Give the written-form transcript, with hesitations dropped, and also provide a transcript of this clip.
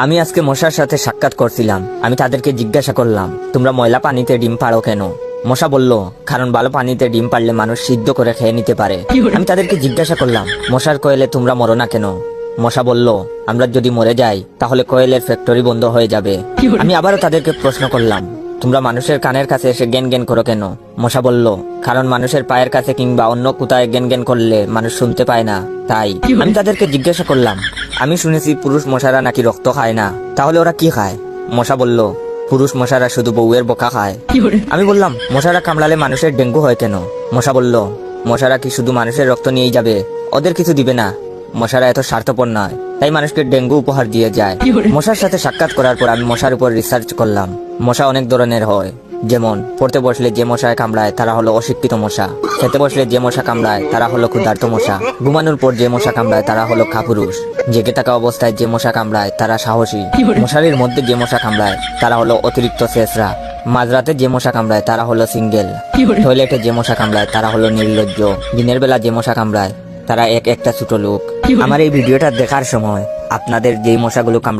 আমি আজকে মশার সাথে সাক্ষাৎ করছিলাম। আমি তাদেরকে জিজ্ঞাসা করলাম, তোমরা ময়লা পানিতে ডিম পাড়ো কেন? মশা বলল, কারণ ভালো পানিতে ডিম পারলে মানুষ সিদ্ধ করে খেয়ে নিতে পারে। আমি তাদেরকে জিজ্ঞাসা করলাম, মশার কোয়েলে তোমরা মরো না কেন? মশা বলল, আমরা যদি মরে যাই তাহলে কোয়েলের ফ্যাক্টরি বন্ধ হয়ে যাবে। আমি আবারও তাদেরকে প্রশ্ন করলাম, তোমরা মানুষের কানের কাছে এসে জ্ঞান জ্ঞান করো কেন? মশা বলল, কারণ মানুষের পায়ের কাছে কিংবা অন্য কোথায় জ্ঞান জ্ঞান করলে মানুষ শুনতে পায় না, তাই। আমি তাদেরকে জিজ্ঞাসা করলাম, আমি শুনেছি পুরুষ মশারা নাকি রক্ত খায় না, তাহলে ওরা কি খায়? মশা বলল, পুরুষ মশারা শুধু বউয়ের বোকা খায়। আমি বললাম, মশারা কামড়ালে মানুষের ডেঙ্গু হয় কেন? মশা বলল, মশারা কি শুধু মানুষের রক্ত নিয়েই যাবে, ওদের কিছু দিবে না। মশারা এত স্বার্থপর নয়, তাই মানুষকে ডেঙ্গু উপহার দিয়ে যায়। মশার সাথে সাক্ষাৎ করার পর আমি মশার উপর রিসার্চ করলাম। মশা অনেক ধরনের হয়, যেমন পড়তে বসলে যে মশায় কামড়ায় তারা হলো অশিক্ষিত মশা, খেতে বসলে যে মশা কামড়ায় তারা হলো ক্ষুধার্ত মশা, ঘুমানোর পর যে মশা কামড়ায় তারা হলো কাপুরুষ, জেগে থাকা অবস্থায় যে মশা কামড়ায় তারা সাহসী, মশারির মধ্যে যে মশা কামড়ায় তারা হলো অতিরিক্ত শেষরা, মাঝরাতে যে মশা কামড়ায় তারা হলো সিঙ্গেল, টয়লেটে যে মশা কামড়ায় তারা হলো নির্লজ্জ, দিনের বেলা যে মশা কামড়ায় তারা একটা ছোট লোক। আমার এই ভিডিওটা দেখার সময় আপনাদের যেই মশাগুলো কামড়ায়